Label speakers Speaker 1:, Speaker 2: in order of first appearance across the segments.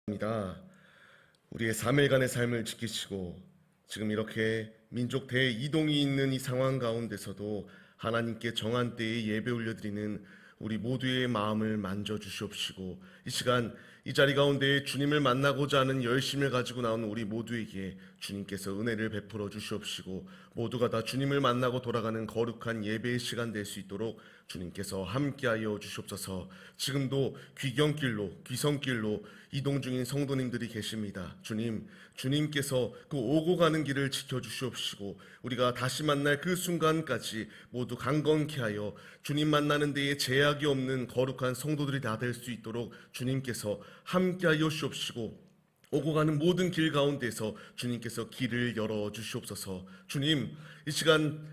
Speaker 1: 입니다. 우리의 3일간의 삶을 지키시고 지금 이렇게 민족 대이동이 있는 이 상황 가운데서도 하나님께 정한 때에 예배 올려드리는 우리 모두의 마음을 만져주시옵시고, 이 시간 이 자리 가운데 주님을 만나고자 하는 열심을 가지고 나온 우리 모두에게 주님께서 은혜를 베풀어 주시옵시고, 모두가 다 주님을 만나고 돌아가는 거룩한 예배의 시간 될 수 있도록 주님께서 함께하여 주시옵소서. 지금도 귀경길로 귀성길로 이동 중인 성도님들이 계십니다. 주님께서 그 오고 가는 길을 지켜주시옵시고, 우리가 다시 만날 그 순간까지 모두 강건케 하여 주님 만나는 데에 제약이 없는 거룩한 성도들이 다 될 수 있도록 주님께서 함께하여 주시옵시고, 오고 가는 모든 길 가운데서 주님께서 길을 열어 주시옵소서. 주님, 이 시간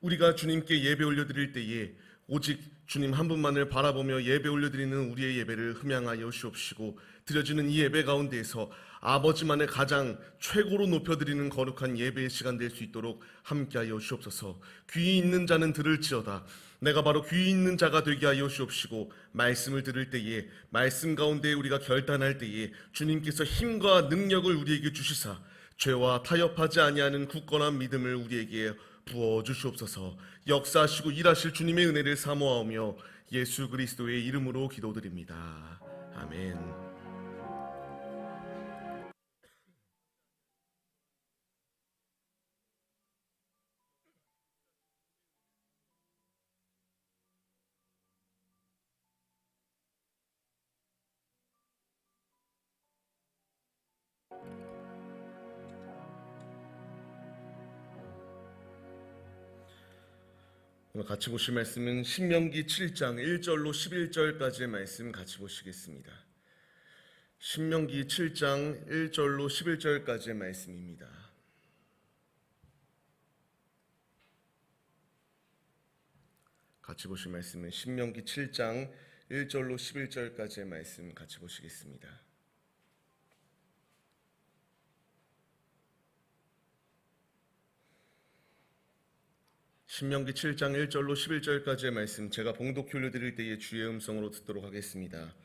Speaker 1: 우리가 주님께 예배 올려드릴 때에 오직 주님 한 분만을 바라보며 예배 올려드리는 우리의 예배를 흠양하여 주옵시고, 드려지는 이 예배 가운데에서 아버지만을 가장 최고로 높여드리는 거룩한 예배의 시간 될 수 있도록 함께하여 주옵소서. 귀 있는 자는 들을지어다. 내가 바로 귀 있는 자가 되게 하여 주옵시고, 말씀을 들을 때에 말씀 가운데 우리가 결단할 때에 주님께서 힘과 능력을 우리에게 주시사 죄와 타협하지 아니하는 굳건한 믿음을 우리에게 부어 주시옵소서. 역사하시고 일하실 주님의 은혜를 사모하며 예수 그리스도의 이름으로 기도드립니다. 아멘. 오늘 같이 보실 말씀은 신명기 7장 1절로 11절까지의 말씀 같이 보시겠습니다. 신명기 7장 1절로 11절까지의 말씀입니다. 같이 보실 말씀은 신명기 7장 1절로 11절까지의 말씀 같이 보시겠습니다. 신명기 7장 1절로 11절까지의 말씀, 제가 봉독 올려드릴 때에 주의 음성으로 듣도록 하겠습니다.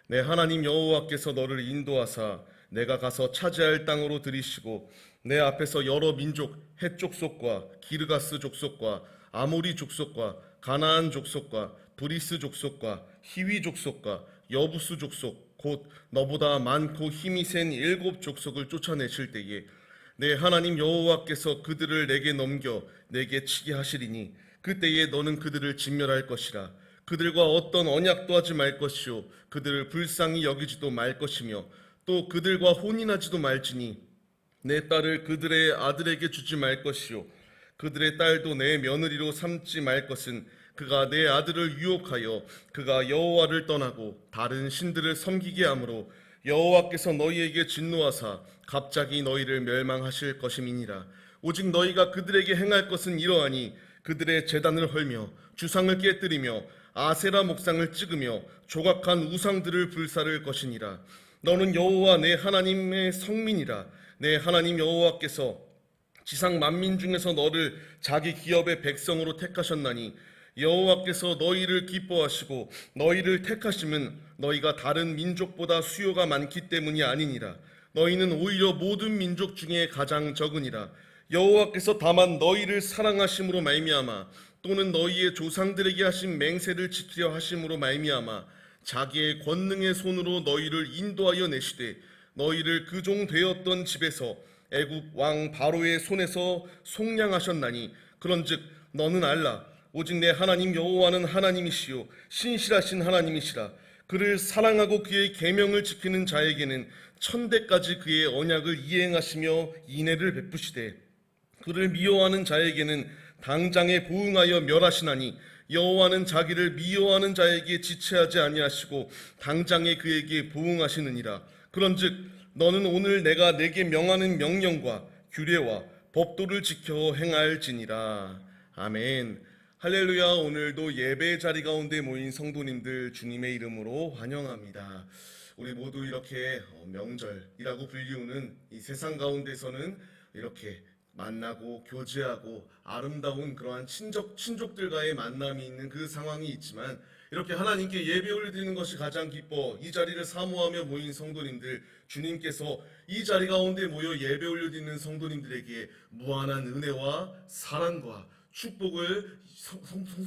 Speaker 1: 내 하나님 여호와께서 너를 인도하사 내가 가서 차지할 땅으로 들이시고, 내 앞에서 여러 민족 헷 족속과 기르가스 족속과 아모리 족속과 가나안 족속과 브리스 족속과 히위 족속과 여부스 족속 곧 너보다 많고 힘이 센 7 족속을 쫓아내실 때에 내 하나님 여호와께서 그들을 내게 넘겨 내게 치게 하시리니, 그때에 너는 그들을 진멸할 것이라. 그들과 어떤 언약도 하지 말 것이요 그들을 불쌍히 여기지도 말 것이며, 또 그들과 혼인하지도 말지니 내 딸을 그들의 아들에게 주지 말 것이요 그들의 딸도 내 며느리로 삼지 말 것은, 그가 내 아들을 유혹하여 그가 여호와를 떠나고 다른 신들을 섬기게 하므로 여호와께서 너희에게 진노하사 갑자기 너희를 멸망하실 것임이니라. 오직 너희가 그들에게 행할 것은 이러하니, 그들의 제단을 헐며 주상을 깨뜨리며 아세라 목상을 찍으며 조각한 우상들을 불사를 것이니라. 너는 여호와 내 하나님의 성민이라. 내 하나님 여호와께서 지상 만민 중에서 너를 자기 기업의 백성으로 택하셨나니, 여호와께서 너희를 기뻐하시고 너희를 택하심은 너희가 다른 민족보다 수요가 많기 때문이 아니니라. 너희는 오히려 모든 민족 중에 가장 적으니라. 여호와께서 다만 너희를 사랑하심으로 말미암아, 또는 너희의 조상들에게 하신 맹세를 지키려 하심으로 말미암아 자기의 권능의 손으로 너희를 인도하여 내시되, 너희를 그 종 되었던 집에서 애굽 왕 바로의 손에서 속량하셨나니, 그런즉 너는 알라. 오직 내 하나님 여호와는 하나님이시요 신실하신 하나님이시라. 그를 사랑하고 그의 계명을 지키는 자에게는 천대까지 그의 언약을 이행하시며 인애를 베푸시되, 그를 미워하는 자에게는 당장에 보응하여 멸하시나니, 여호와는 자기를 미워하는 자에게 지체하지 아니하시고 당장에 그에게 보응하시느니라. 그런즉 너는 오늘 내가 내게 명하는 명령과 규례와 법도를 지켜 행할지니라. 아멘. 할렐루야. 오늘도 예배 자리 가운데 모인 성도님들 주님의 이름으로 환영합니다. 우리 모두 이렇게 명절이라고 불리우는 이 세상 가운데서는 이렇게 만나고 교제하고 아름다운 그러한 친족들과의 만남이 있는 그 상황이 있지만, 이렇게 하나님께 예배 올려드리는 것이 가장 기뻐 이 자리를 사모하며 모인 성도님들, 주님께서 이 자리 가운데 모여 예배 올려드리는 성도님들에게 무한한 은혜와 사랑과 축복을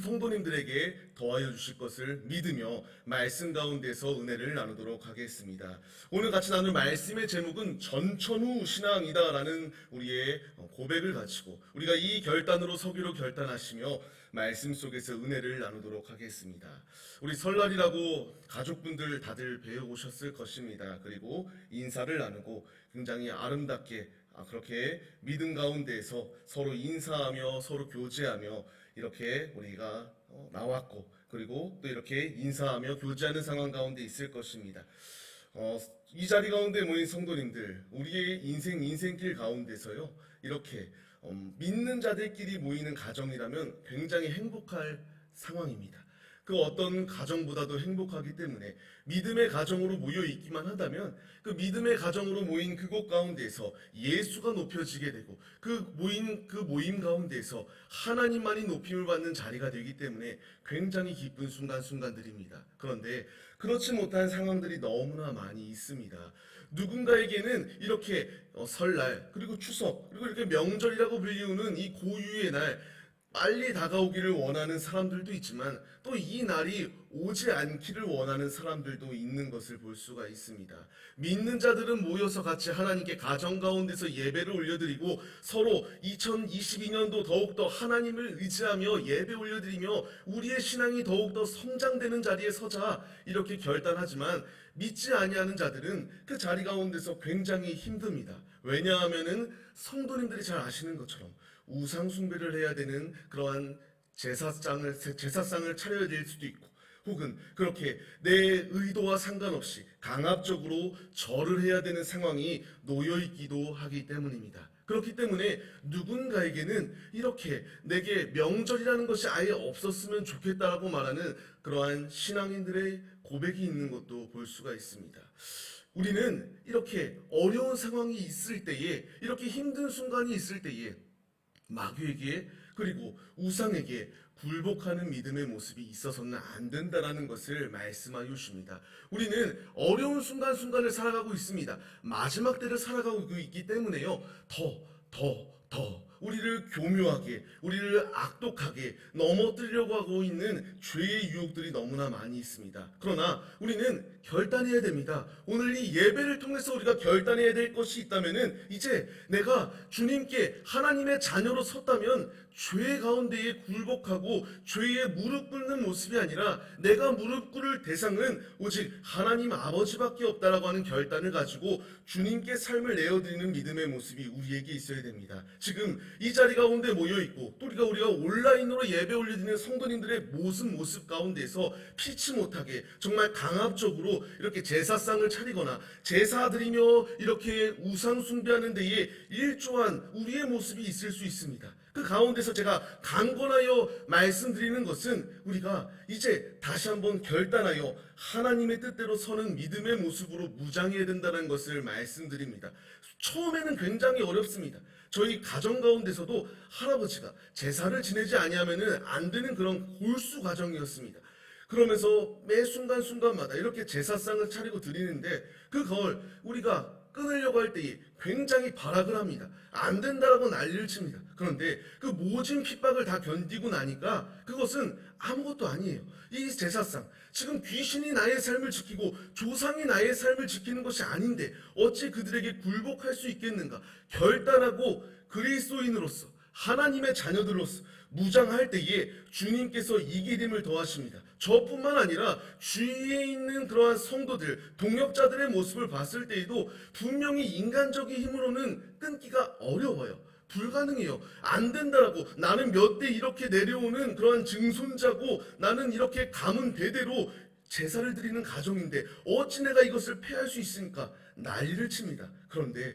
Speaker 1: 성도님들에게 더하여 주실 것을 믿으며 말씀 가운데서 은혜를 나누도록 하겠습니다. 오늘 같이 나눌 말씀의 제목은 전천후 신앙이다라는 우리의 고백을 가지고 우리가 이 결단으로 서기로 결단하시며 말씀 속에서 은혜를 나누도록 하겠습니다. 우리 설날이라고 가족분들 다들 배워오셨을 것입니다. 그리고 인사를 나누고 굉장히 아름답게 그렇게 믿음 가운데에서 서로 인사하며 서로 교제하며 이렇게 우리가 나왔고 그리고 또 이렇게 인사하며 교제하는 상황 가운데 있을 것입니다. 이 자리 가운데 모인 성도님들, 우리의 인생길 가운데서요 이렇게 믿는 자들끼리 모이는 가정이라면 굉장히 행복할 상황입니다. 그 어떤 가정보다도 행복하기 때문에 믿음의 가정으로 모여 있기만 하다면 그 믿음의 가정으로 모인 그곳 가운데서 예수가 높여지게 되고 그 모임 가운데서 하나님만이 높임을 받는 자리가 되기 때문에 굉장히 기쁜 순간순간들입니다. 그런데 그렇지 못한 상황들이 너무나 많이 있습니다. 누군가에게는 이렇게 설날 그리고 추석 그리고 이렇게 명절이라고 불리우는 이 고유의 날 빨리 다가오기를 원하는 사람들도 있지만 또 이 날이 오지 않기를 원하는 사람들도 있는 것을 볼 수가 있습니다. 믿는 자들은 모여서 같이 하나님께 가정 가운데서 예배를 올려드리고 서로 2022년도 더욱더 하나님을 의지하며 예배 올려드리며 우리의 신앙이 더욱더 성장되는 자리에 서자 이렇게 결단하지만 믿지 아니하는 자들은 그 자리 가운데서 굉장히 힘듭니다. 왜냐하면은 성도님들이 잘 아시는 것처럼 우상 숭배를 해야 되는 그러한 제사상을 차려야 될 수도 있고 혹은 그렇게 내 의도와 상관없이 강압적으로 절을 해야 되는 상황이 놓여 있기도 하기 때문입니다. 그렇기 때문에 누군가에게는 이렇게 내게 명절이라는 것이 아예 없었으면 좋겠다라고 말하는 그러한 신앙인들의 고백이 있는 것도 볼 수가 있습니다. 우리는 이렇게 어려운 상황이 있을 때에 이렇게 힘든 순간이 있을 때에 마귀에게 그리고 우상에게 굴복하는 믿음의 모습이 있어서는 안 된다라는 것을 말씀하여 주십니다. 우리는 어려운 순간순간을 살아가고 있습니다. 마지막 때를 살아가고 있기 때문에요. 더 우리를 교묘하게 우리를 악독하게 넘어뜨리려고 하고 있는 죄의 유혹들이 너무나 많이 있습니다. 그러나 우리는 결단해야 됩니다. 오늘 이 예배를 통해서 우리가 결단해야 될 것이 있다면은 이제 내가 주님께 하나님의 자녀로 섰다면 죄 가운데에 굴복하고 죄에 무릎 꿇는 모습이 아니라 내가 무릎 꿇을 대상은 오직 하나님 아버지밖에 없다라고 하는 결단을 가지고 주님께 삶을 내어드리는 믿음의 모습이 우리에게 있어야 됩니다. 지금 이 자리 가운데 모여 있고 또 우리가 온라인으로 예배 올려드리는 성도님들의 모습 가운데서 피치 못하게 정말 강압적으로 이렇게 제사상을 차리거나 제사 드리며 이렇게 우상 숭배하는 데에 일조한 우리의 모습이 있을 수 있습니다. 그 가운데서 제가 강권하여 말씀드리는 것은 우리가 이제 다시 한번 결단하여 하나님의 뜻대로 서는 믿음의 모습으로 무장해야 된다는 것을 말씀드립니다. 처음에는 굉장히 어렵습니다. 저희 가정 가운데서도 할아버지가 제사를 지내지 아니하면은 안 되는 그런 골수 과정이었습니다. 그러면서 매 순간순간마다 이렇게 제사상을 차리고 드리는데 그걸 우리가 끊으려고 할 때에 굉장히 발악을 합니다. 안 된다라고 난리를 칩니다. 그런데 그 모진 핍박을 다 견디고 나니까 그것은 아무것도 아니에요. 이 제사상, 지금 귀신이 나의 삶을 지키고 조상이 나의 삶을 지키는 것이 아닌데 어찌 그들에게 굴복할 수 있겠는가? 결단하고 그리스도인으로서 하나님의 자녀들로서 무장할 때에 주님께서 이기림을 더하십니다. 저뿐만 아니라 주위에 있는 그러한 성도들, 동역자들의 모습을 봤을 때에도 분명히 인간적인 힘으로는 끊기가 어려워요. 불가능해요. 안 된다라고 나는 몇 대 이렇게 내려오는 그러한 증손자고 나는 이렇게 가문 대대로 제사를 드리는 가정인데 어찌 내가 이것을 패할 수 있습니까? 난리를 칩니다. 그런데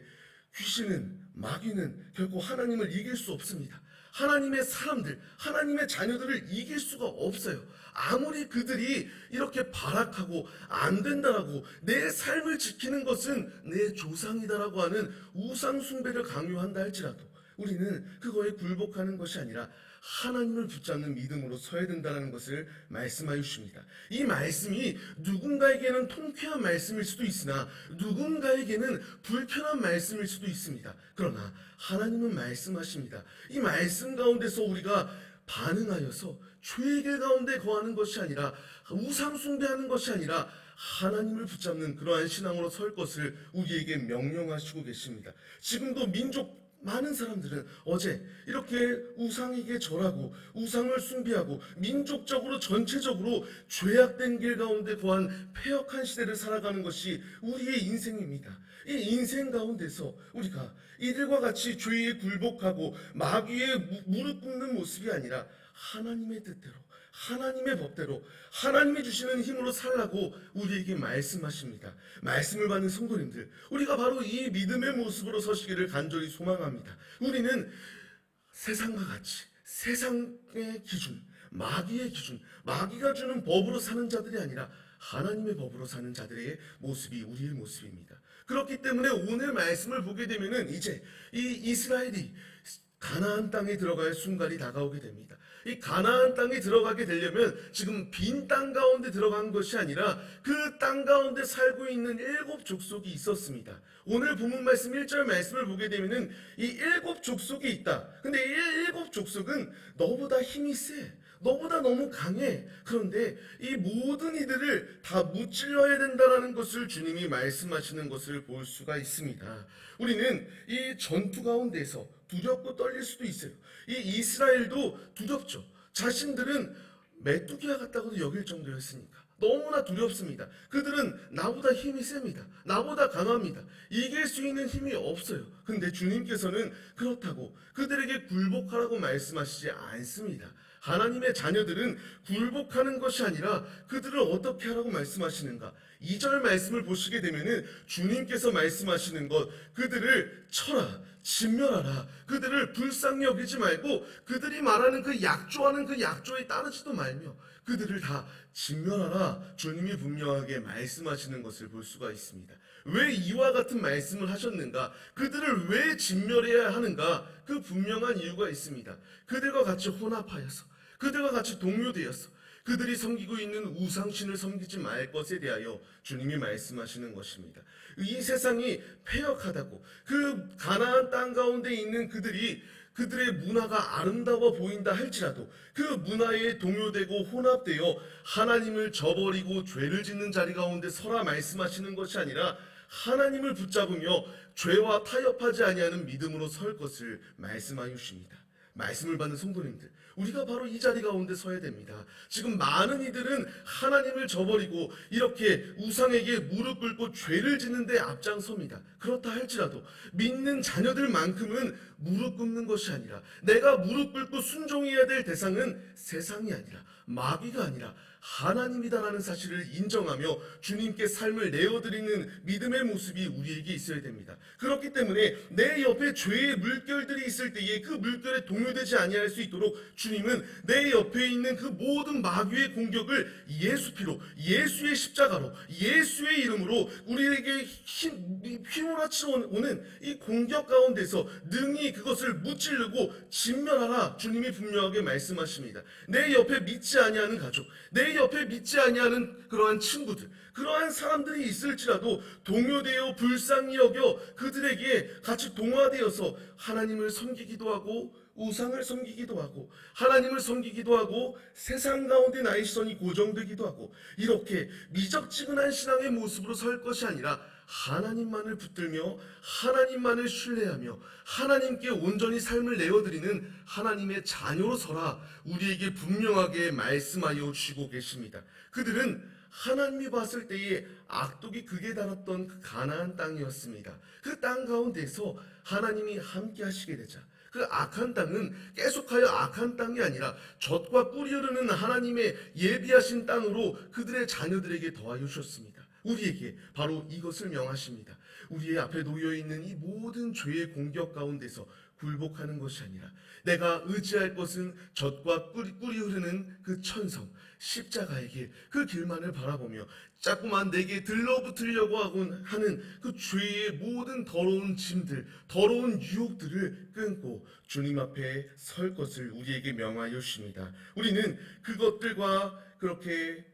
Speaker 1: 귀신은 마귀는 결코 하나님을 이길 수 없습니다. 하나님의 사람들, 하나님의 자녀들을 이길 수가 없어요. 아무리 그들이 이렇게 발악하고 안 된다라고 내 삶을 지키는 것은 내 조상이다라고 하는 우상 숭배를 강요한다 할지라도 우리는 그거에 굴복하는 것이 아니라 하나님을 붙잡는 믿음으로 서야 된다는 것을 말씀하여 주십니다. 이 말씀이 누군가에게는 통쾌한 말씀일 수도 있으나 누군가에게는 불편한 말씀일 수도 있습니다. 그러나 하나님은 말씀하십니다. 이 말씀 가운데서 우리가 반응하여서 죄의 길 가운데 거하는 것이 아니라 우상 숭배하는 것이 아니라 하나님을 붙잡는 그러한 신앙으로 설 것을 우리에게 명령하시고 계십니다. 지금도 많은 사람들은 어제 이렇게 우상에게 절하고 우상을 숭배하고 민족적으로 전체적으로 죄악된 길 가운데 거한 패역한 시대를 살아가는 것이 우리의 인생입니다. 이 인생 가운데서 우리가 이들과 같이 죄에 굴복하고 마귀에 무릎 꿇는 모습이 아니라 하나님의 뜻대로 하나님의 법대로 하나님이 주시는 힘으로 살라고 우리에게 말씀하십니다. 말씀을 받는 성도님들, 우리가 바로 이 믿음의 모습으로 서시기를 간절히 소망합니다. 우리는 세상과 같이 세상의 기준, 마귀의 기준, 마귀가 주는 법으로 사는 자들이 아니라 하나님의 법으로 사는 자들의 모습이 우리의 모습입니다. 그렇기 때문에 오늘 말씀을 보게 되면은 이제 이 이스라엘이 가나안 땅에 들어갈 순간이 다가오게 됩니다. 이 가나안 땅에 들어가게 되려면 지금 빈 땅 가운데 들어간 것이 아니라 그 땅 가운데 살고 있는 7 족속이 있었습니다. 오늘 본문 말씀 1절 말씀을 보게 되면은 이 7 족속이 있다. 근데 이 7 족속은 너보다 힘이 세. 너보다 너무 강해. 그런데 이 모든 이들을 다 무찔러야 된다는 것을 주님이 말씀하시는 것을 볼 수가 있습니다. 우리는 이 전투 가운데서 두렵고 떨릴 수도 있어요. 이 이스라엘도 두렵죠. 자신들은 메뚜기와 같다고도 여길 정도였으니까 너무나 두렵습니다. 그들은 나보다 힘이 셉니다. 나보다 강합니다. 이길 수 있는 힘이 없어요. 근데 주님께서는 그렇다고 그들에게 굴복하라고 말씀하시지 않습니다. 하나님의 자녀들은 굴복하는 것이 아니라 그들을 어떻게 하라고 말씀하시는가? 2절 말씀을 보시게 되면은 주님께서 말씀하시는 것, 그들을 쳐라, 진멸하라, 그들을 불쌍히 여기지 말고 그들이 말하는 그 약조하는 그 약조에 따르지도 말며 그들을 다 진멸하라. 주님이 분명하게 말씀하시는 것을 볼 수가 있습니다. 왜 이와 같은 말씀을 하셨는가? 그들을 왜 진멸해야 하는가? 그 분명한 이유가 있습니다. 그들과 같이 혼합하여서 그들과 같이 동료되어서 그들이 섬기고 있는 우상신을 섬기지 말 것에 대하여 주님이 말씀하시는 것입니다. 이 세상이 패역하다고 그 가나안 땅 가운데 있는 그들의 문화가 아름다워 보인다 할지라도 그 문화에 동요되고 혼합되어 하나님을 저버리고 죄를 짓는 자리 가운데 서라 말씀하시는 것이 아니라 하나님을 붙잡으며 죄와 타협하지 아니하는 믿음으로 설 것을 말씀하여 주십니다. 말씀을 받는 성도님들, 우리가 바로 이 자리 가운데 서야 됩니다. 지금 많은 이들은 하나님을 저버리고 이렇게 우상에게 무릎 꿇고 죄를 짓는 데 앞장섭니다. 그렇다 할지라도 믿는 자녀들만큼은 무릎 꿇는 것이 아니라 내가 무릎 꿇고 순종해야 될 대상은 세상이 아니라 마귀가 아니라 하나님이다라는 사실을 인정하며 주님께 삶을 내어드리는 믿음의 모습이 우리에게 있어야 됩니다. 그렇기 때문에 내 옆에 죄의 물결들이 있을 때에 그 물결에 동요되지 아니할 수 있도록 주님은 내 옆에 있는 그 모든 마귀의 공격을 예수 피로, 예수의 십자가로, 예수의 이름으로 우리에게 휘몰아치러 오는 이 공격 가운데서 능히 그것을 무찌르고 진멸하라. 주님이 분명하게 말씀하십니다. 내 옆에 믿지 아니하는 가족, 내 옆에 믿지 아니하는 그러한 친구들, 그러한 사람들이 있을지라도 동요되어 불쌍히 여겨 그들에게 같이 동화되어서 하나님을 섬기기도 하고 우상을 섬기기도 하고 하나님을 섬기기도 하고 세상 가운데 나의 시선이 고정되기도 하고 이렇게 미적지근한 신앙의 모습으로 설 것이 아니라 하나님만을 붙들며 하나님만을 신뢰하며 하나님께 온전히 삶을 내어드리는 하나님의 자녀로 서라. 우리에게 분명하게 말씀하여 주시고 계십니다. 그들은 하나님이 봤을 때에 악독이 극에 달았던 그 가나안 땅이었습니다. 그 땅 가운데서 하나님이 함께 하시게 되자 그 악한 땅은 계속하여 악한 땅이 아니라 젖과 꿀이 흐르는 하나님의 예비하신 땅으로 그들의 자녀들에게 더하여 주셨습니다. 우리에게 바로 이것을 명하십니다. 우리의 앞에 놓여있는 이 모든 죄의 공격 가운데서 굴복하는 것이 아니라 내가 의지할 것은 젖과 꿀이 흐르는 그 천성 십자가의 길, 그 길만을 바라보며 자꾸만 내게 들러붙으려고 하는 그 죄의 모든 더러운 짐들, 더러운 유혹들을 끊고 주님 앞에 설 것을 우리에게 명하여 주십니다. 우리는 그것들과 그렇게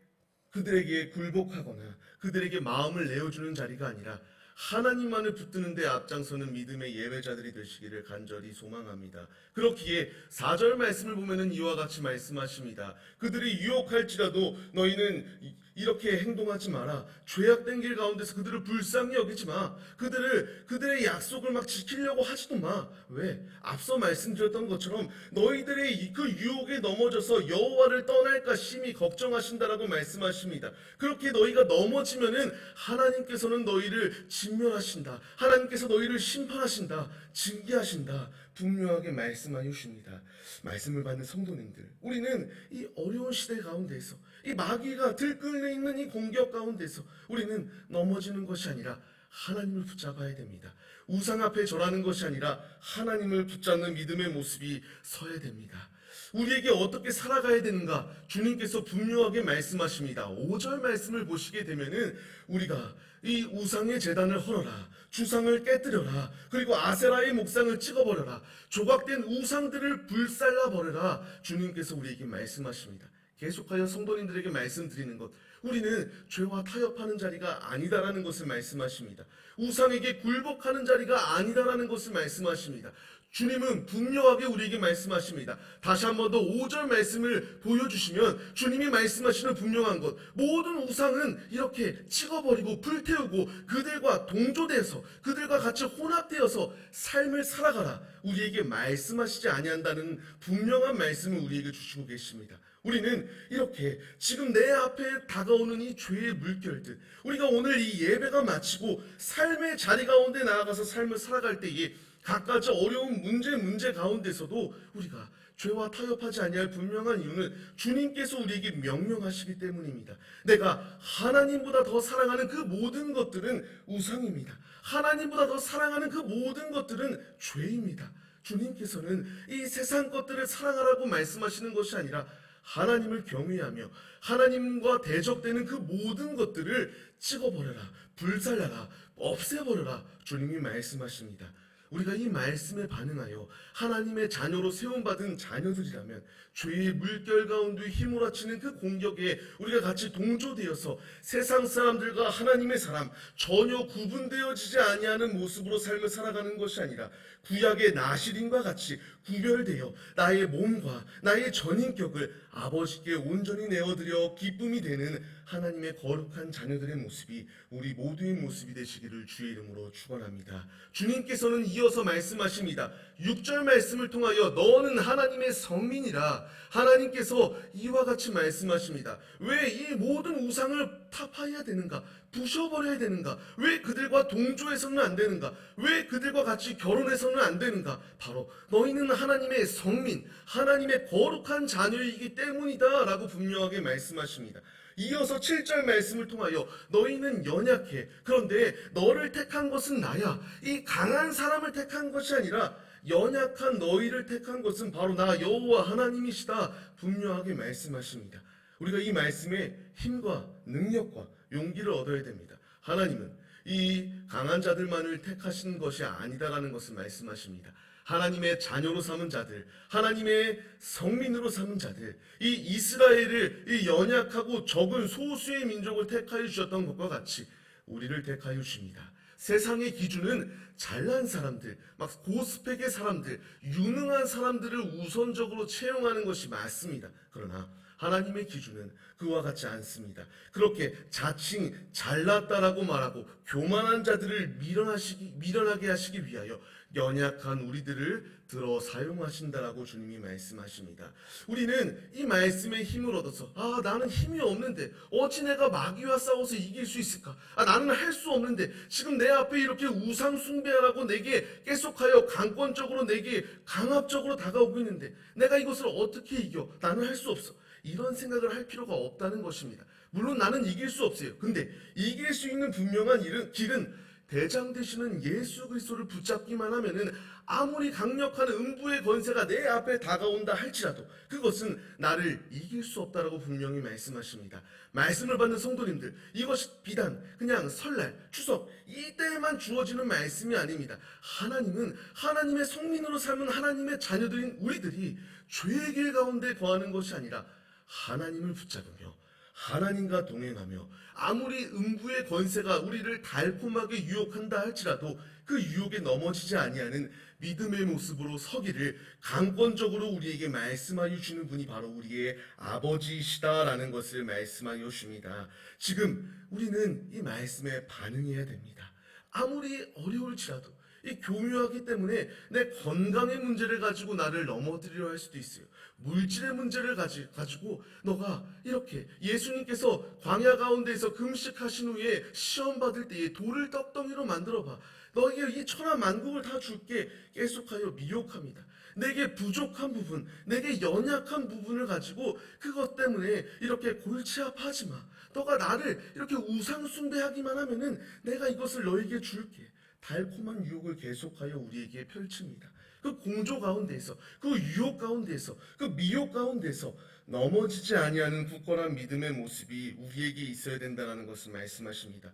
Speaker 1: 그들에게 굴복하거나 그들에게 마음을 내어주는 자리가 아니라 하나님만을 붙드는 데 앞장서는 믿음의 예배자들이 되시기를 간절히 소망합니다. 그렇기에 4절 말씀을 보면은 이와 같이 말씀하십니다. 그들이 유혹할지라도 너희는 이렇게 행동하지 마라. 죄악된 길 가운데서 그들을 불쌍히 여기지 마. 그들의 약속을 막 지키려고 하지도 마. 왜? 앞서 말씀드렸던 것처럼 너희들의 그 유혹에 넘어져서 여호와를 떠날까 심히 걱정하신다라고 말씀하십니다. 그렇게 너희가 넘어지면은 하나님께서는 너희를 진멸하신다. 하나님께서 너희를 심판하신다. 징계하신다. 분명하게 말씀하여 주십니다. 말씀을 받는 성도님들, 우리는 이 어려운 시대 가운데서 이 마귀가 들끓어 있는 이 공격 가운데서 우리는 넘어지는 것이 아니라 하나님을 붙잡아야 됩니다. 우상 앞에 절하는 것이 아니라 하나님을 붙잡는 믿음의 모습이 서야 됩니다. 우리에게 어떻게 살아가야 되는가 주님께서 분명하게 말씀하십니다. 5절 말씀을 보시게 되면은 우리가 이 우상의 제단을 헐어라, 주상을 깨뜨려라, 그리고 아세라의 목상을 찍어버려라, 조각된 우상들을 불살라버려라, 주님께서 우리에게 말씀하십니다. 계속하여 성도님들에게 말씀드리는 것, 우리는 죄와 타협하는 자리가 아니다라는 것을 말씀하십니다. 우상에게 굴복하는 자리가 아니다라는 것을 말씀하십니다. 주님은 분명하게 우리에게 말씀하십니다. 다시 한 번 더 5절 말씀을 보여주시면 주님이 말씀하시는 분명한 것, 모든 우상은 이렇게 찍어버리고 불태우고 그들과 동조돼서 그들과 같이 혼합되어서 삶을 살아가라, 우리에게 말씀하시지 아니한다는 분명한 말씀을 우리에게 주시고 계십니다. 우리는 이렇게 지금 내 앞에 다가오는 이 죄의 물결들, 우리가 오늘 이 예배가 마치고 삶의 자리 가운데 나아가서 삶을 살아갈 때에 갖가지 어려운 문제 가운데서도 우리가 죄와 타협하지 아니할 분명한 이유는 주님께서 우리에게 명령하시기 때문입니다. 내가 하나님보다 더 사랑하는 그 모든 것들은 우상입니다. 하나님보다 더 사랑하는 그 모든 것들은 죄입니다. 주님께서는 이 세상 것들을 사랑하라고 말씀하시는 것이 아니라 하나님을 경외하며 하나님과 대적되는 그 모든 것들을 찍어버려라, 불살라라, 없애버려라, 주님이 말씀하십니다. 우리가 이 말씀에 반응하여 하나님의 자녀로 세움받은 자녀들이라면 죄의 물결 가운데 휘몰아치는 그 공격에 우리가 같이 동조되어서 세상 사람들과 하나님의 사람 전혀 구분되어지지 아니하는 모습으로 삶을 살아가는 것이 아니라 구약의 나시린과 같이 구별되어 나의 몸과 나의 전인격을 아버지께 온전히 내어드려 기쁨이 되는 하나님의 거룩한 자녀들의 모습이 우리 모두의 모습이 되시기를 주의 이름으로 축원합니다. 주님께서는 이어서 말씀하십니다. 6절 말씀을 통하여 너는 하나님의 성민이라, 하나님께서 이와 같이 말씀하십니다. 왜 이 모든 우상을 타파해야 되는가? 부셔버려야 되는가? 왜 그들과 동조해서는 안 되는가? 왜 그들과 같이 결혼해서는 안 되는가? 바로 너희는 하나님의 성민, 하나님의 거룩한 자녀이기 때문이다 라고 분명하게 말씀하십니다. 이어서 7절 말씀을 통하여 너희는 연약해, 그런데 너를 택한 것은 나야. 이 강한 사람을 택한 것이 아니라 연약한 너희를 택한 것은 바로 나 여호와 하나님이시다 분명하게 말씀하십니다. 우리가 이 말씀에 힘과 능력과 용기를 얻어야 됩니다. 하나님은 이 강한 자들만을 택하신 것이 아니다라는 것을 말씀하십니다. 하나님의 자녀로 삼은 자들, 하나님의 성민으로 삼은 자들, 이 이스라엘을 이 연약하고 적은 소수의 민족을 택하여 주셨던 것과 같이 우리를 택하여 주십니다. 세상의 기준은 잘난 사람들, 막 고스펙의 사람들, 유능한 사람들을 우선적으로 채용하는 것이 맞습니다. 그러나 하나님의 기준은 그와 같지 않습니다. 그렇게 자칭 잘났다라고 말하고 교만한 자들을 미련하게 하시기 위하여 연약한 우리들을 들어 사용하신다라고 주님이 말씀하십니다. 우리는 이 말씀에 힘을 얻어서 나는 힘이 없는데 어찌 내가 마귀와 싸워서 이길 수 있을까? 나는 할 수 없는데 지금 내 앞에 이렇게 우상 숭배하라고 내게 계속하여 강권적으로 내게 강압적으로 다가오고 있는데 내가 이것을 어떻게 이겨? 나는 할 수 없어. 이런 생각을 할 필요가 없다는 것입니다. 물론 나는 이길 수 없어요. 근데 이길 수 있는 분명한 길은 대장 되시는 예수 그리스도를 붙잡기만 하면은 아무리 강력한 음부의 권세가 내 앞에 다가온다 할지라도 그것은 나를 이길 수 없다라고 분명히 말씀하십니다. 말씀을 받는 성도님들, 이것이 비단 그냥 설날, 추석 이때에만 주어지는 말씀이 아닙니다. 하나님은 하나님의 성민으로 삶은 하나님의 자녀들인 우리들이 죄의 길 가운데 거하는 것이 아니라 하나님을 붙잡으며 하나님과 동행하며 아무리 음부의 권세가 우리를 달콤하게 유혹한다 할지라도 그 유혹에 넘어지지 아니하는 믿음의 모습으로 서기를 강권적으로 우리에게 말씀하여 주시는 분이 바로 우리의 아버지이시다라는 것을 말씀하여 주십니다. 지금 우리는 이 말씀에 반응해야 됩니다. 아무리 어려울지라도 이 교묘하기 때문에 내 건강의 문제를 가지고 나를 넘어뜨리려 할 수도 있어요. 물질의 문제를 가지고 너가 이렇게 예수님께서 광야 가운데에서 금식하신 후에 시험 받을 때에 돌을 떡덩이로 만들어봐. 너에게 이 천하 만국을 다 줄게 계속하여 미혹합니다. 내게 부족한 부분, 내게 연약한 부분을 가지고 그것 때문에 이렇게 골치 아파하지 마. 너가 나를 이렇게 우상 숭배하기만 하면은 내가 이것을 너에게 줄게. 달콤한 유혹을 계속하여 우리에게 펼칩니다. 그 공조 가운데에서, 그 유혹 가운데에서, 그 미혹 가운데서 넘어지지 아니하는 굳건한 믿음의 모습이 우리에게 있어야 된다는 것을 말씀하십니다.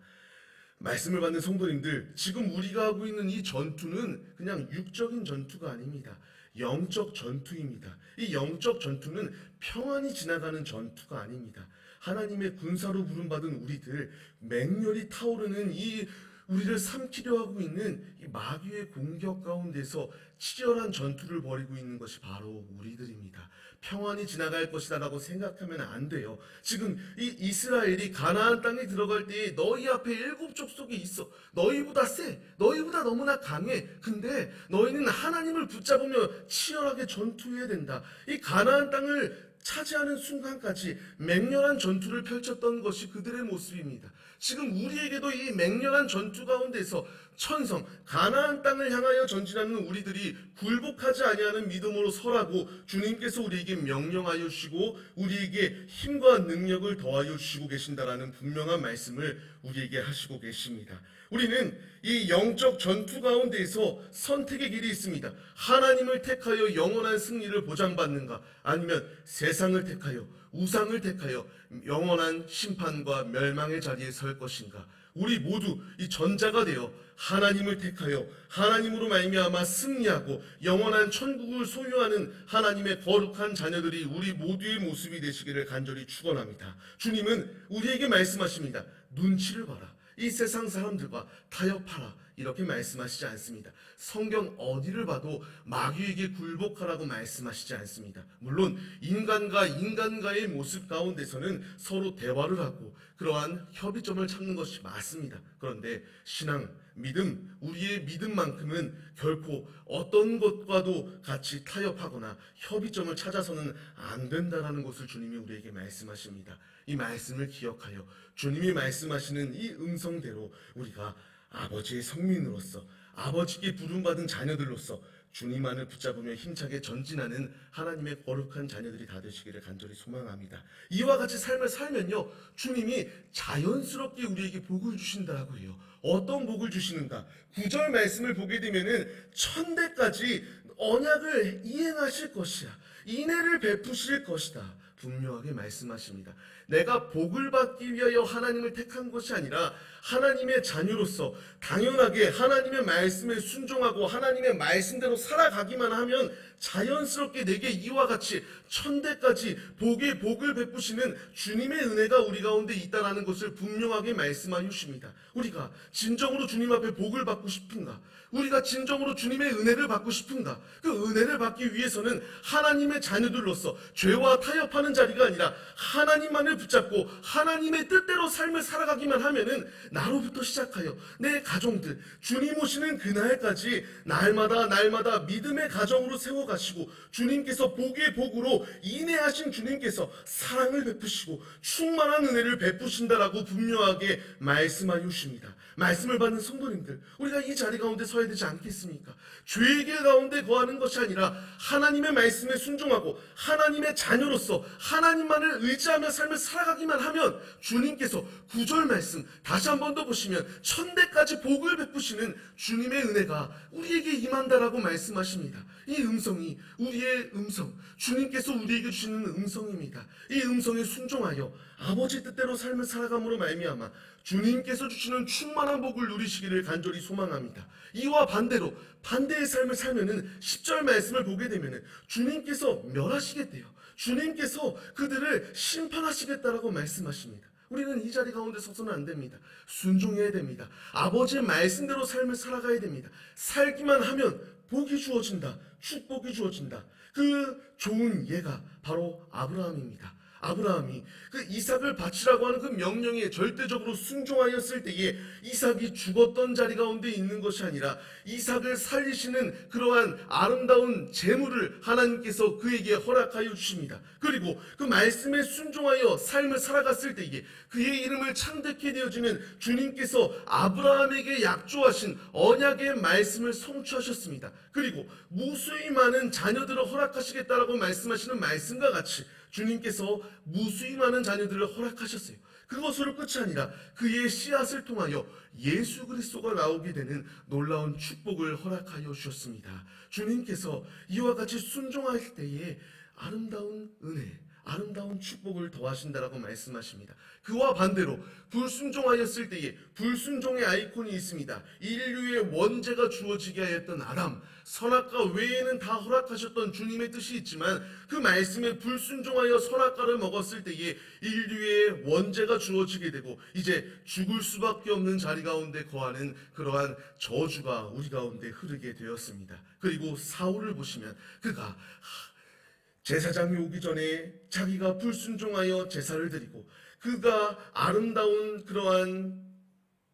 Speaker 1: 말씀을 받는 성도님들, 지금 우리가 하고 있는 이 전투는 그냥 육적인 전투가 아닙니다. 영적 전투입니다. 이 영적 전투는 평안히 지나가는 전투가 아닙니다. 하나님의 군사로 부름받은 우리들, 맹렬히 타오르는 이 우리를 삼키려 하고 있는 이 마귀의 공격 가운데서 치열한 전투를 벌이고 있는 것이 바로 우리들입니다. 평안히 지나갈 것이다라고 생각하면 안 돼요. 지금 이 이스라엘이 가나안 땅에 들어갈 때 너희 앞에 7 족속이 있어. 너희보다 세. 너희보다 너무나 강해. 근데 너희는 하나님을 붙잡으며 치열하게 전투해야 된다. 이 가나안 땅을 차지하는 순간까지 맹렬한 전투를 펼쳤던 것이 그들의 모습입니다. 지금 우리에게도 이 맹렬한 전투 가운데서 천성 가나안 땅을 향하여 전진하는 우리들이 굴복하지 아니하는 믿음으로 서라고 주님께서 우리에게 명령하여 주시고 우리에게 힘과 능력을 더하여 주시고 계신다라는 분명한 말씀을 우리에게 하시고 계십니다. 우리는 이 영적 전투 가운데에서 선택의 길이 있습니다. 하나님을 택하여 영원한 승리를 보장받는가, 아니면 세상을 택하여 우상을 택하여 영원한 심판과 멸망의 자리에 설 것인가. 우리 모두 이 전자가 되어 하나님을 택하여 하나님으로 말미암아 승리하고 영원한 천국을 소유하는 하나님의 거룩한 자녀들이 우리 모두의 모습이 되시기를 간절히 축원합니다. 주님은 우리에게 말씀하십니다. 눈치를 봐라. 이 세상 사람들과 타협하라. 이렇게 말씀하시지 않습니다. 성경 어디를 봐도 마귀에게 굴복하라고 말씀하시지 않습니다. 물론 인간과 인간과의 모습 가운데서는 서로 대화를 하고 그러한 협의점을 찾는 것이 맞습니다. 그런데 신앙, 믿음, 우리의 믿음만큼은 결코 어떤 것과도 같이 타협하거나 협의점을 찾아서는 안 된다는 것을 주님이 우리에게 말씀하십니다. 이 말씀을 기억하여 주님이 말씀하시는 이 음성대로 우리가 아버지의 성민으로서 아버지께 부름받은 자녀들로서 주님만을 붙잡으며 힘차게 전진하는 하나님의 거룩한 자녀들이 다 되시기를 간절히 소망합니다. 이와 같이 삶을 살면요, 주님이 자연스럽게 우리에게 복을 주신다고 해요. 어떤 복을 주시는가? 9절 말씀을 보게 되면은 천대까지 언약을 이행하실 것이야. 인애를 베푸실 것이다. 분명하게 말씀하십니다. 내가 복을 받기 위하여 하나님을 택한 것이 아니라 하나님의 자녀로서 당연하게 하나님의 말씀에 순종하고 하나님의 말씀대로 살아가기만 하면 자연스럽게 내게 이와 같이 천대까지 복의 복을 베푸시는 주님의 은혜가 우리 가운데 있다는 것을 분명하게 말씀하여 주십니다. 우리가 진정으로 주님 앞에 복을 받고 싶은가? 우리가 진정으로 주님의 은혜를 받고 싶은가? 그 은혜를 받기 위해서는 하나님의 자녀들로서 죄와 타협하는 자리가 아니라 하나님만을 붙잡고 하나님의 뜻대로 삶을 살아가기만 하면은 나로부터 시작하여 내 가정들 주님 오시는 그날까지 날마다 믿음의 가정으로 세워가시고 주님께서 복의 복으로 인애하신 주님께서 사랑을 베푸시고 충만한 은혜를 베푸신다라고 분명하게 말씀하여 주십니다. 말씀을 받는 성도님들, 우리가 이 자리 가운데 서야 되지 않겠습니까? 죄의 길 가운데 거하는 것이 아니라 하나님의 말씀에 순종하고 하나님의 자녀로서 하나님만을 의지하며 삶을 살아가기만 하면 주님께서 9절 말씀 다시 한 번 더 보시면 천대까지 복을 베푸시는 주님의 은혜가 우리에게 임한다라고 말씀하십니다. 이 음성이 우리의 음성, 주님께서 우리에게 주시는 음성입니다. 이 음성에 순종하여 아버지 뜻대로 삶을 살아감으로 말미암아 주님께서 주시는 충만한 복을 누리시기를 간절히 소망합니다. 이와 반대로 반대의 삶을 살면은 10절 말씀을 보게 되면은 주님께서 멸하시겠대요. 주님께서 그들을 심판하시겠다라고 말씀하십니다. 우리는 이 자리 가운데 서서는 안 됩니다. 순종해야 됩니다. 아버지의 말씀대로 삶을 살아가야 됩니다. 살기만 하면 복이 주어진다. 축복이 주어진다. 그 좋은 예가 바로 아브라함입니다. 아브라함이 그 이삭을 바치라고 하는 그 명령에 절대적으로 순종하였을 때에 이삭이 죽었던 자리 가운데 있는 것이 아니라 이삭을 살리시는 그러한 아름다운 재물을 하나님께서 그에게 허락하여 주십니다. 그리고 그 말씀에 순종하여 삶을 살아갔을 때에 그의 이름을 창대케 되어지는 주님께서 아브라함에게 약조하신 언약의 말씀을 성취하셨습니다. 그리고 무수히 많은 자녀들을 허락하시겠다라고 말씀하시는 말씀과 같이 주님께서 무수히 많은 자녀들을 허락하셨어요. 그것으로 끝이 아니라 그의 씨앗을 통하여 예수 그리스도가 나오게 되는 놀라운 축복을 허락하여 주셨습니다. 주님께서 이와 같이 순종할 때에 아름다운 은혜, 아름다운 축복을 더하신다라고 말씀하십니다. 그와 반대로 불순종하였을 때에 불순종의 아이콘이 있습니다. 인류의 원죄가 주어지게 하였던 아담, 선악과 외에는 다 허락하셨던 주님의 뜻이 있지만 그 말씀에 불순종하여 선악과를 먹었을 때에 인류의 원죄가 주어지게 되고 이제 죽을 수밖에 없는 자리 가운데 거하는 그러한 저주가 우리 가운데 흐르게 되었습니다. 그리고 사울을 보시면 그가 제사장이 오기 전에 자기가 불순종하여 제사를 드리고 그가 아름다운 그러한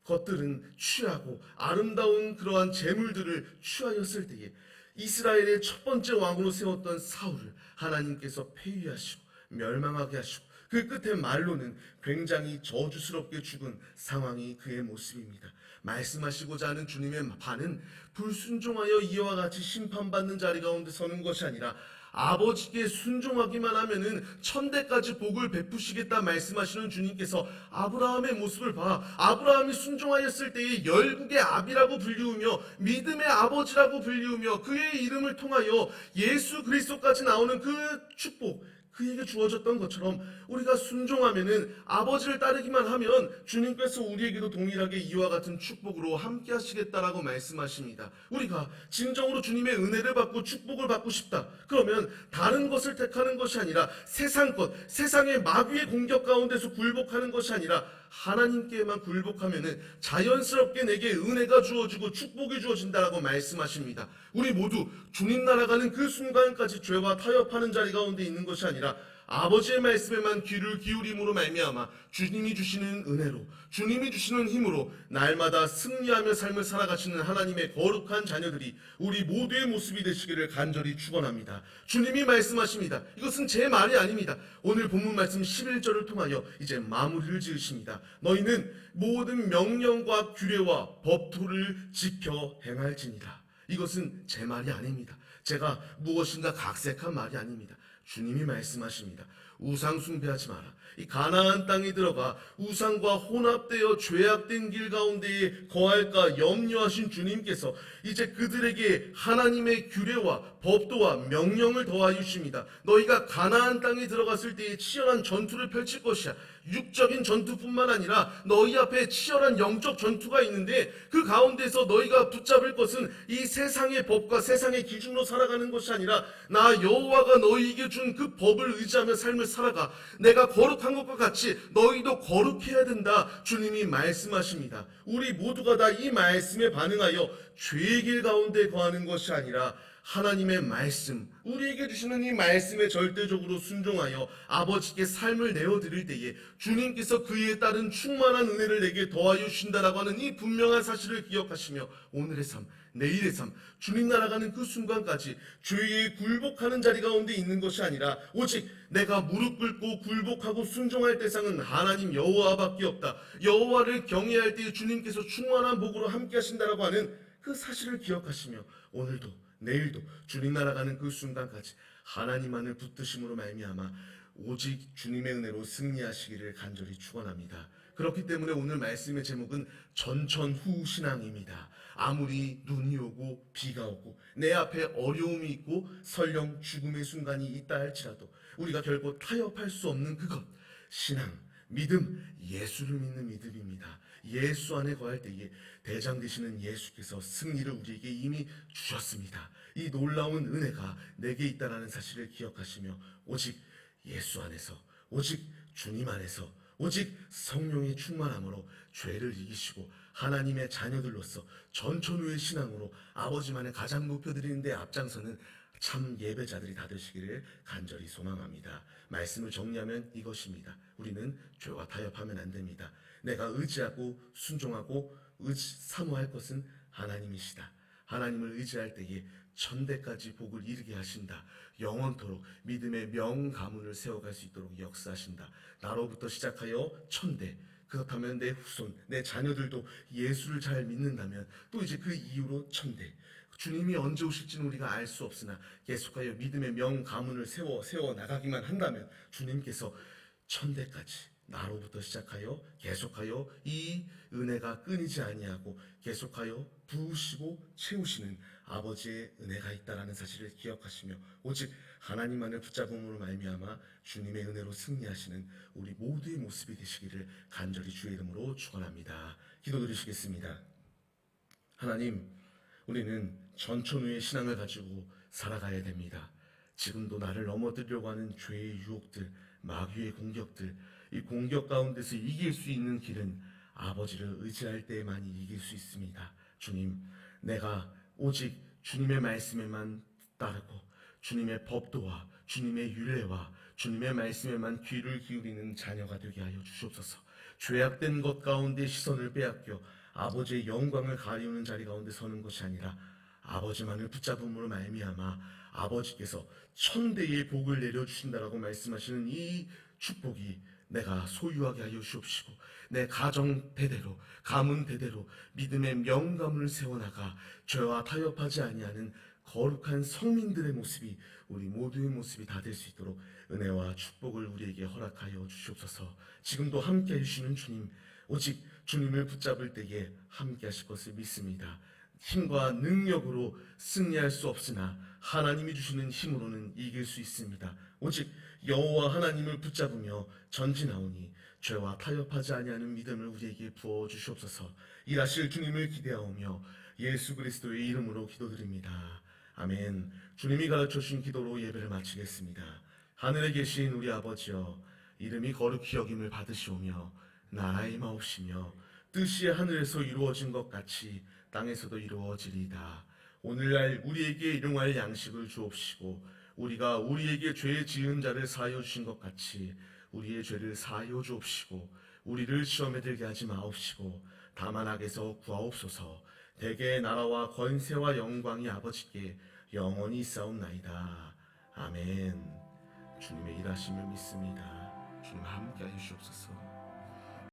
Speaker 1: 것들은 취하고 아름다운 그러한 재물들을 취하였을 때에 이스라엘의 첫 번째 왕으로 세웠던 사울을 하나님께서 폐위하시고 멸망하게 하시고 그 끝에 말로는 굉장히 저주스럽게 죽은 상황이 그의 모습입니다. 말씀하시고자 하는 주님의 반은 불순종하여 이와 같이 심판받는 자리 가운데 서는 것이 아니라 아버지께 순종하기만 하면은 천대까지 복을 베푸시겠다 말씀하시는 주님께서 아브라함의 모습을 봐 아브라함이 순종하였을 때에 열국의 아비라고 불리우며 믿음의 아버지라고 불리우며 그의 이름을 통하여 예수 그리스도까지 나오는 그 축복 그에게 주어졌던 것처럼 우리가 순종하면은 아버지를 따르기만 하면 주님께서 우리에게도 동일하게 이와 같은 축복으로 함께 하시겠다라고 말씀하십니다. 우리가 진정으로 주님의 은혜를 받고 축복을 받고 싶다. 그러면 다른 것을 택하는 것이 아니라 세상 것, 세상의 마귀의 공격 가운데서 굴복하는 것이 아니라 하나님께만 굴복하면은 자연스럽게 내게 은혜가 주어지고 축복이 주어진다라고 말씀하십니다. 우리 모두 주님 나라가는 그 순간까지 죄와 타협하는 자리 가운데 있는 것이 아니라 아버지의 말씀에만 귀를 기울임으로 말미암아 주님이 주시는 은혜로 주님이 주시는 힘으로 날마다 승리하며 삶을 살아가시는 하나님의 거룩한 자녀들이 우리 모두의 모습이 되시기를 간절히 축원합니다. 주님이 말씀하십니다. 이것은 제 말이 아닙니다. 오늘 본문 말씀 11절을 통하여 이제 마무리를 지으십니다. 너희는 모든 명령과 규례와 법도를 지켜 행할지니라. 이것은 제 말이 아닙니다. 제가 무엇인가 각색한 말이 아닙니다. 주님이 말씀하십니다. 우상 숭배하지 마라. 이 가나안 땅에 들어가 우상과 혼합되어 죄악된 길 가운데에 거할까 염려하신 주님께서 이제 그들에게 하나님의 규례와 법도와 명령을 더하여 주십니다. 너희가 가나안 땅에 들어갔을 때에 치열한 전투를 펼칠 것이야. 육적인 전투뿐만 아니라 너희 앞에 치열한 영적 전투가 있는데 그 가운데서 너희가 붙잡을 것은 이 세상의 법과 세상의 기준으로 살아가는 것이 아니라 나 여호와가 너희에게 준 그 법을 의지하며 삶을 살아가. 내가 거룩한 것과 같이 너희도 거룩해야 된다. 주님이 말씀하십니다. 우리 모두가 다 이 말씀에 반응하여 죄의 길 가운데 거하는 것이 아니라 하나님의 말씀, 우리에게 주시는 이 말씀에 절대적으로 순종하여 아버지께 삶을 내어드릴 때에 주님께서 그에 따른 충만한 은혜를 내게 더하여 주신다라고 하는 이 분명한 사실을 기억하시며 오늘의 삶, 내일의 삶, 주님 나아가는 그 순간까지 죄에 굴복하는 자리 가운데 있는 것이 아니라 오직 내가 무릎 꿇고 굴복하고 순종할 대상은 하나님 여호와밖에 없다. 여호와를 경외할 때에 주님께서 충만한 복으로 함께 하신다라고 하는 그 사실을 기억하시며 오늘도 내일도 주님 나아가는 그 순간까지 하나님만을 붙드심으로 말미암아 오직 주님의 은혜로 승리하시기를 간절히 축원합니다. 그렇기 때문에 오늘 말씀의 제목은 전천후 신앙입니다. 아무리 눈이 오고 비가 오고 내 앞에 어려움이 있고 설령 죽음의 순간이 있다 할지라도 우리가 결코 타협할 수 없는 그것, 신앙, 믿음, 예수를 믿는 믿음입니다. 예수 안에 거할 때에 대장 되시는 예수께서 승리를 우리에게 이미 주셨습니다. 이 놀라운 은혜가 내게 있다는 사실을 기억하시며 오직 예수 안에서, 오직 주님 안에서, 오직 성령의 충만함으로 죄를 이기시고 하나님의 자녀들로서 전천후의 신앙으로 아버지만을 가장 높여드리는 데 앞장서는 참 예배자들이 다 되시기를 간절히 소망합니다. 말씀을 정리하면 이것입니다. 우리는 죄와 타협하면 안 됩니다. 내가 의지하고 순종하고 사모할 것은 하나님이시다. 하나님을 의지할 때에 천대까지 복을 이루게 하신다. 영원토록 믿음의 명가문을 세워갈 수 있도록 역사하신다. 나로부터 시작하여 천대, 그렇다면 내 후손, 내 자녀들도 예수를 잘 믿는다면 또 이제 그 이후로 천대, 주님이 언제 오실지는 우리가 알 수 없으나 계속하여 믿음의 명가문을 세워 나가기만 한다면 주님께서 천대까지 나로부터 시작하여 계속하여 이 은혜가 끊이지 아니하고 계속하여 부으시고 채우시는 아버지의 은혜가 있다라는 사실을 기억하시며 오직 하나님만을 붙잡음으로 말미암아 주님의 은혜로 승리하시는 우리 모두의 모습이 되시기를 간절히 주의 이름으로 축원합니다. 기도드리시겠습니다. 하나님, 우리는 전천후의 신앙을 가지고 살아가야 됩니다. 지금도 나를 넘어뜨리려고 하는 죄의 유혹들, 마귀의 공격들, 이 공격 가운데서 이길 수 있는 길은 아버지를 의지할 때에만이 이길 수 있습니다. 주님, 내가 오직 주님의 말씀에만 따르고 주님의 법도와 주님의 율례와 주님의 말씀에만 귀를 기울이는 자녀가 되게 하여 주시옵소서. 죄악된 것 가운데 시선을 빼앗겨 아버지의 영광을 가리우는 자리 가운데 서는 것이 아니라 아버지만을 붙잡음으로 말미암아 아버지께서 천대의 복을 내려주신다라고 말씀하시는 이 축복이 내가 소유하게 하여 주옵시고 내 가정 대대로 가문 대대로 믿음의 명가문을 세워나가 죄와 타협하지 아니하는 거룩한 성민들의 모습이 우리 모두의 모습이 다 될 수 있도록 은혜와 축복을 우리에게 허락하여 주시옵소서. 지금도 함께 해주시는 주님, 오직 주님을 붙잡을 때에 함께 하실 것을 믿습니다. 힘과 능력으로 승리할 수 없으나 하나님이 주시는 힘으로는 이길 수 있습니다. 오직 여호와 하나님을 붙잡으며 전진하오니 죄와 타협하지 아니하는 믿음을 우리에게 부어 주시옵소서. 일하실 주님을 기대하오며 예수 그리스도의 이름으로 기도드립니다. 아멘. 주님이 가르쳐 주신 기도로 예배를 마치겠습니다. 하늘에 계신 우리 아버지여, 이름이 거룩히 여김을 받으시오며 나라의 마옵시며 뜻이 하늘에서 이루어진 것 같이 땅에서도 이루어지리이다. 오늘날 우리에게 일용할 양식을 주옵시고 우리가 우리에게 죄 지은 자를 사하여 주신 것 같이 우리의 죄를 사하여 주옵시고 우리를 시험에 들게 하지 마옵시고 다만 악에서 구하옵소서. 대개의 나라와 권세와 영광이 아버지께 영원히 있사옵나이다. 아멘. 주님의 일하심을 믿습니다. 주님 함께 하시옵소서.